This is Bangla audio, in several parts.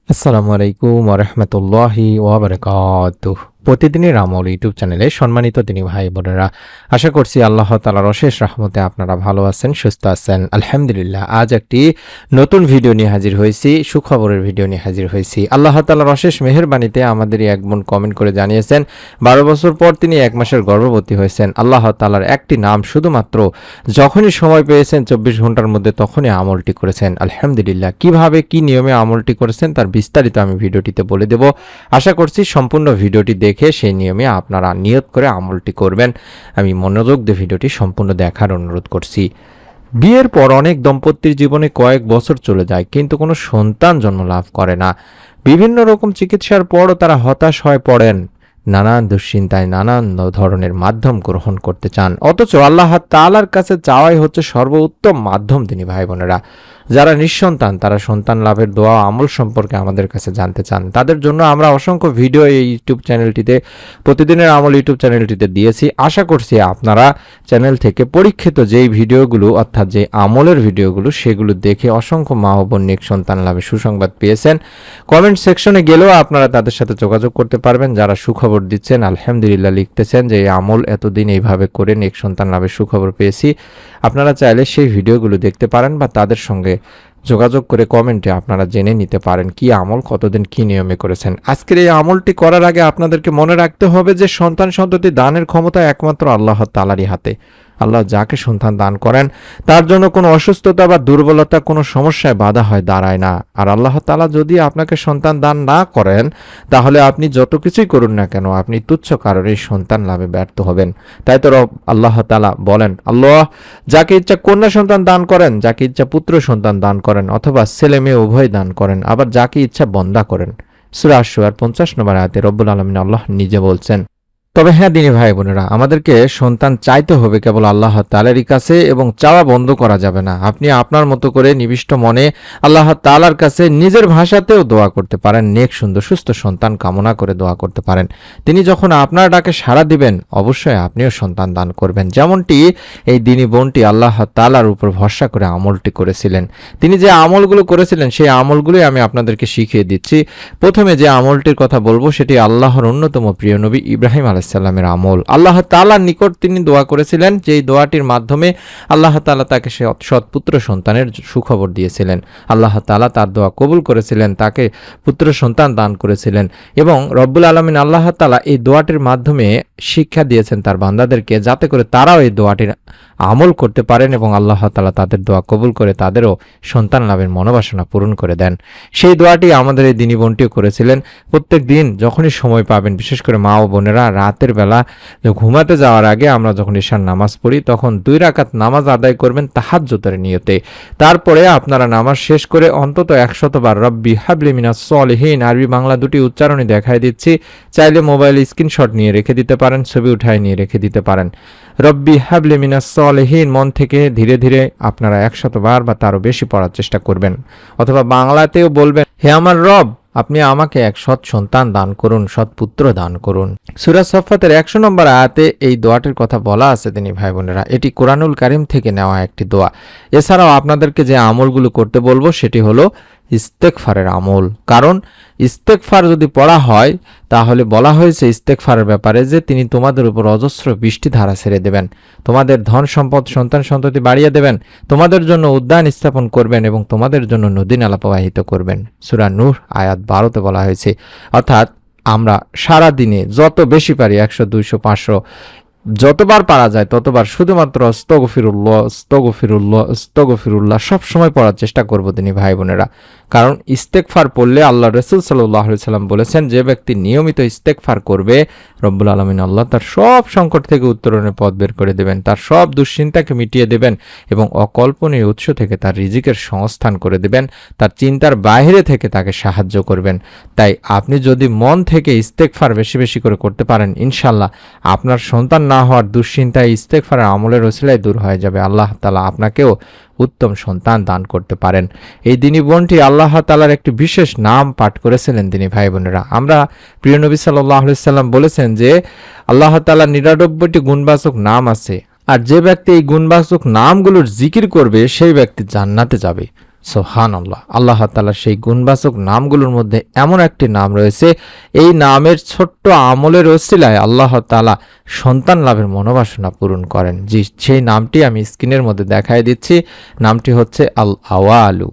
আসসালামু আলাইকুম ওয়া রাহমাতুল্লাহি ওয়া বারাকাতুহু। প্রতিদিনের আমল ইউটিউব চ্যানেলে সম্মানিত দিনী ভাই বোনেরা, আশা করছি আল্লাহ তাআলার অশেষ রহমতে আপনারা ভালো আছেন, সুস্থ আছেন। আলহামদুলিল্লাহ। আজ একটি নতুন ভিডিও নিয়ে হাজির হয়েছি, সুখবরের ভিডিও নিয়ে হাজির হয়েছি। আল্লাহ তাআলার অশেষ মেহেরবানিতে আমাদেরই এক বোন কমেন্ট করে জানিয়েছেন 12 বছর পর তিনি 1 মাসের গর্ভবতী হয়েছেন। আল্লাহ তাআলার একটি নাম শুধুমাত্র যখনই সময় পেয়েছেন 24 ঘন্টার মধ্যে তখনই আমলটি করেছেন। আলহামদুলিল্লাহ। কিভাবে কি নিয়মে আমলটি করেছেন তার বিস্তারিত আমি ভিডিওটিতে বলে দেব। আশা করছি সম্পূর্ণ ভিডিওটি দেখে সেই নিয়মে আপনারা নিয়ত করে আমলটি করবেন। আমি মনোযোগ দিয়ে ভিডিওটি সম্পূর্ণ দেখার অনুরোধ করছি। বিয়ের পর অনেক দম্পতির জীবনে কয়েক বছর চলে যায় কিন্তু কোনো সন্তান জন্ম লাভ করে না। বিভিন্ন রকম চিকিৎসার পরও তারা হতাশ হয়ে পড়েন, নানান দুশ্চিন্তায় নানান ধরনের মাধ্যম গ্রহণ করতে চান, অথচ আল্লাহ তাআলার কাছে চাওয়াই হচ্ছে সর্বোত্তম মাধ্যম। তিনি ভাই বোনেরা, যারা নিঃসন্তান তারা সন্তান লাভের দোয়া আমল সম্পর্কে আমাদের কাছে জানতে চান, তাদের জন্য আমরা অসংখ্য ভিডিও এই ইউটিউব চ্যানেলটিতে, প্রতিদিনের আমল ইউটিউব চ্যানেলটিতে দিয়েছি। আশা করছি আপনারা চ্যানেল থেকে পরীক্ষিত যেই ভিডিওগুলো অর্থাৎ যে আমলের ভিডিওগুলো সেগুলো দেখে অসংখ্য মা ও বোন নেক সন্তান লাভে সুসংবাদ পেয়েছেন। কমেন্ট সেকশনে গেলেও আপনারা তাদের সাথে যোগাযোগ করতে পারবেন। যারা সুখবর দিচ্ছেন আলহামদুলিল্লাহ লিখতেছেন যে এই আমল এতদিন এইভাবে করে নেক সন্তান লাভের সুখবর পেয়েছি, আপনারা চাইলে সেই ভিডিওগুলো দেখতে পারেন বা তাদের সঙ্গে যোগাযোগ করে কমেন্টে আপনারা জেনে নিতে পারেন কি আমল কতদিন কি নিয়মে করেছেন। আজকের এই আমলটি করার আগে আপনাদেরকে মনে রাখতে হবে যে সন্তান সন্ততি দানের ক্ষমতা একমাত্র আল্লাহ তাআলারই হাতে। আল্লাহ যাকে সন্তান দান করেন তার জন্য কোনো অসুস্থতা বা দুর্বলতা কোনো সমস্যায় বাধা হয় দাঁড়ায় না। আর আল্লাহ তাআলা যদি আপনাকে সন্তান দান না করেন তাহলে আপনি যত কিছুই করুন না কেন আপনি তুচ্ছ কারণে সন্তান লাভে ব্যর্থ হবেন। তাই তো আল্লাহ তাআলা বলেন, আল্লাহ যাকে ইচ্ছা কন্যা সন্তান দান করেন, যাকে ইচ্ছা পুত্র সন্তান দান করেন, অথবা ছেলে মেয়ে উভয় দান করেন, আবার যাকে ইচ্ছা বন্দা করেন। সূরা আশ-শুআরা 50 নম্বর আয়াতে রব্বুল আলামিন আল্লাহ নিজে বলছেন। তবে হ্যাঁ দিনী ভাই বোনেরা, আমাদেরকে সন্তান চাইতে হবে কেবল আল্লাহ তাআলারই কাছে এবং চাওয়া বন্ধ করা যাবে না। আপনি আপনার মতো করে নিবিষ্ট মনে আল্লাহ তাআলার কাছে নিজের ভাষাতেও দোয়া করতে পারেন, নেক সুন্দর সুস্থ সন্তান কামনা করে দোয়া করতে পারেন। তিনি যখন আপনার ডাকে সাড়া দিবেন অবশ্যই আপনিও সন্তান দান করবেন। যেমনটি এই দিনী বোনটি আল্লাহ তাআলার উপর ভরসা করে আমলটি করেছিলেন। তিনি যে আমলগুলো করেছিলেন সেই আমলগুলোই আমি আপনাদেরকে শিখিয়ে দিচ্ছি। প্রথমে যে আমলটির কথা বলবো সেটি আল্লাহর অন্যতম প্রিয় নবী ইব্রাহিম আলাইহিসসালামের আমল। আল্লাহ তাআলার নিকট তিনি দোয়া করেছিলেন, যেই দোয়াটির মাধ্যমে আল্লাহ তাআলা তাকে সৎপুত্র সন্তানের সুখবর দিয়েছিলেন। আল্লাহ তাআলা তার দোয়া কবুল করেছিলেন, তাকে পুত্র সন্তান দান করেছিলেন এবং রব্বুল আলামিন আল্লাহ তাআলা এই দোয়াটির মাধ্যমে শিক্ষা দিয়েছেন তার বান্দাদেরকে, যাতে করে তারাও এই দোয়াটির আমল করতে পারেন এবং আল্লাহ তাআলা তাদের দোয়া কবুল করে তাদেরও সন্তান লাভের মনোবাসনা পূরণ করে দেন। সেই দোয়াটি আমাদের এই দিনী বোনটিও করেছিলেন। প্রত্যেক দিন যখনই সময় পাবেন, বিশেষ করে মা ও বোনেরা, রাতের বেলা ঘুমাতে যাওয়ার আগে আমরা যখন ঈশার নামাজ পড়ি তখন 2 রাকাত নামাজ আদায় করবেন তাহাজ্জুদের নিয়তে। তারপরে আপনারা নামাজ শেষ করে অন্তত 100 বার রব্বি হাবলি মিনাস সলিহিন আরবি বাংলা দুটি উচ্চারণই দেখাই দিচ্ছি, চাইলে মোবাইল স্ক্রিনশট নিয়ে রেখে দিতে পারেন, ছবি উঠায় নিয়ে রেখে দিতে পারেন। রব্বি হাবলি মিনাস সলিহিন মন থেকে ধীরে ধীরে আপনারা 100 বার বা তারও বেশি পড়ার চেষ্টা করবেন, অথবা বাংলাতেও বলবেন, হে আমার রব আপনি আমাকে এক সৎ সন্তান দান করুন, সৎ পুত্র দান করুন। সূরা সাফফাতের 100 নম্বর আয়াতে এই দোয়াটির কথা বলা আছে তিনি ভাই বোনেরা। এটি কোরআনুল কারীম থেকে নেওয়া একটি দোয়া। এছাড়াও আপনাদেরকে যে আমলগুলো করতে বলবো সেটি হলো ইস্তেগফারের আমল। কারণ ইস্তেগফার যদি পড়া হয় তাহলে বলা হয়েছে ইস্তেগফারের ব্যাপারে যে তিনি তোমাদের উপর অজস্র বৃষ্টি ধারা ছেড়ে দেবেন, তোমাদের ধন সম্পদ সন্তান সন্ততি বাড়িয়ে দেবেন, তোমাদের জন্য উদ্যান স্থাপন করবেন এবং তোমাদের জন্য নদী নালা প্রবাহিত করবেন। সূরা নূহ আয়াত 12তে বলা হয়েছে। অর্থাৎ আমরা সারা দিনে যত বেশি পারি 100 200 500 যতবার পারা যায় ততবার শুধুমাত্র আস্তাগফিরুল্লাহ আস্তাগফিরুল্লাহ আস্তাগফিরুল্লাহ সব সময় পড়ার চেষ্টা করব তিনি ভাই বোনেরা। কারণ ইস্তেগফার পড়লে আল্লাহ রাসূল সাল্লাল্লাহু আলাইহি সাল্লাম বলেছেন, যে ব্যক্তি নিয়মিত ইস্তেগফার করবে রব্বুল আলামিন আল্লাহ তার সব সংকট থেকে উত্তরণের পথ বের করে দেবেন, তার সব দুশ্চিন্তাকে মিটিয়ে দেবেন এবং অকল্পনীয় উৎস থেকে তার রিজিকের সংস্থান করে দেবেন, তার চিন্তার বাইরে থেকে তাকে সাহায্য করবেন। তাই আপনি যদি মন থেকে ইস্তেগফার বেশি বেশি করে করতে পারেন, ইনশাআল্লাহ আপনার সন্তান না হওয়ার দুশ্চিন্তা ইস্তেগফারের আমলের ওসিলায় দূর হয়ে যাবে। আল্লাহ তাআলা আপনাকেও উত্তম সন্তান দান করতে পারেন। এই দিনী বোনটি আল্লাহ তাআলার একটি বিশেষ নাম পাঠ করেছিলেন দিনী ভাই বোনেরা। আমরা প্রিয় নবী সাল্লাল্লাহু আলাইহি সাল্লাম বলেছেন যে আল্লাহ তাআলার 99টি গুণবাচক নাম আছে, আর যে ব্যক্তি এই গুণবাচক নামগুলোর জিকির করবে সেই ব্যক্তি জান্নাতে যাবে। সুবহানাল্লাহ, আল্লাহ তাআলার সেই গুণবাচক নামগুলোর মধ্যে এমন একটি নাম রয়েছে, এই নামের ছোট্ট আমলের ওসিলায় আল্লাহ তাআলা সন্তান লাভের মনোবাসনা পূরণ করেন। জি, সেই নামটি আমি স্ক্রিনের মধ্যে দেখাই দিচ্ছি। নামটি হচ্ছে আল আওয়ালু।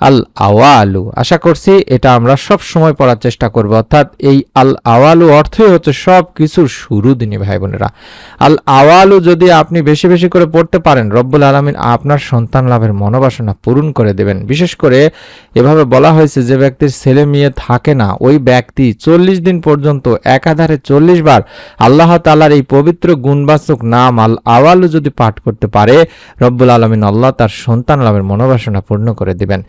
আল আওয়ালু, আশা করছি এটা আমরা সব সময় পড়ার চেষ্টা করব। অর্থাৎ এই আল আওয়ালু অর্থই হচ্ছে সব কিছুর শুরু। দিনী ভাই বোনেরা, আল আওয়ালু যদি আপনি বেশি বেশি করে পড়তে পারেন, রব্বুল আলামিন আপনার সন্তান লাভের মনোবাসনা পূরণ করে দেবেন। বিশেষ করে এভাবে বলা হয়েছে, যে ব্যক্তির ছেলে মেয়ে থাকে না, ওই ব্যক্তি 40 দিন পর্যন্ত একাধারে 40 বার আল্লাহ তাআলার এই পবিত্র গুণবাচক নাম আল আওয়ালু যদি পাঠ করতে পারে, রব্বুল আলামিন আল্লাহ তার সন্তান লাভের মনোবাসনা পূর্ণ করে দিবেন।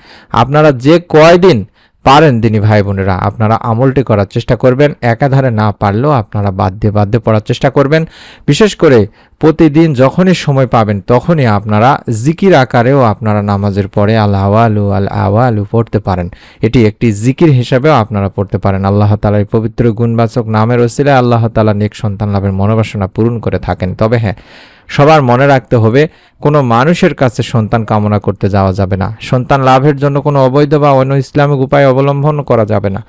আপনারা যে কয়দিন পারেন দিনী ভাই বোনেরা, আপনারা আমলটি করার চেষ্টা করবেন। একাধারে না পারলেও আপনারা বাদ দিয়ে পড়ার চেষ্টা করবেন। বিশেষ করে প্রতিদিন যখনই সময় পাবেন তখনই আপনারা জিকির আকারেও আপনারা নামাজের পরে আল আওয়ালু পড়তে পারেন। এটি একটি জিকির হিসাবেও আপনারা পড়তে পারেন। আল্লাহ তাআলার পবিত্র গুণবাচক নামের ওসিলায় আল্লাহ তাআলা নেক সন্তান লাভের মনোবাসনা পূরণ করে থাকেন। তবে হ্যাঁ, সবার মনে রাখতে হবে, কোনো মানুষের কাছে সন্তান কামনা করতে যাওয়া যাবে না। সন্তান লাভের জন্য কোনো অবৈধ বা অন্য ইসলামিক উপায় অবলম্বন করা যাবে না।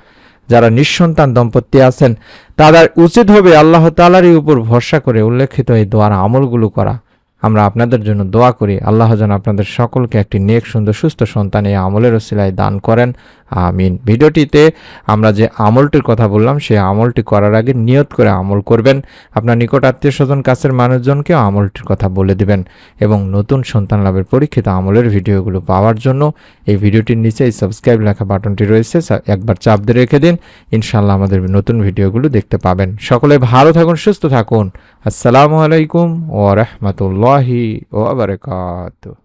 যারা নিঃসন্তান দম্পতি আছেন, তাদের উচিত হবে আল্লাহ তাআলারই উপর ভরসা করে উল্লেখিত এই দোয়ার আমলগুলো করা। আমরা আপনাদের জন্য দোয়া করি, আল্লাহ যেন আপনাদের সকলকে একটি নেক, সুন্দর, সুস্থ সন্তান এই আমলের ওসিলায় দান করেন। আমিন। ভিডিওটিতে আমরা যে আমলটির কথা বললাম, সেই আমলটি করার আগে নিয়ত করে আমল করবেন। আপনার নিকট আত্মীয় স্বজন, কাছের মানুষজনকেও আমলটির কথা বলে দিবেন। এবং নতুন সন্তান লাভের পরীক্ষিত আমলের ভিডিওগুলো পাওয়ার জন্য এই ভিডিওটির নিচে এই সাবস্ক্রাইব লেখা বাটনটি রয়েছে, একবার চাপ দিয়ে রেখে দিন। ইনশাআল্লাহ আমাদের নতুন ভিডিওগুলো দেখতে পাবেন। সকলে ভালো থাকুন, সুস্থ থাকুন। আসসালামু আলাইকুম ওয়া রাহমাতুল্লাহি ওয়া বারাকাতুহু।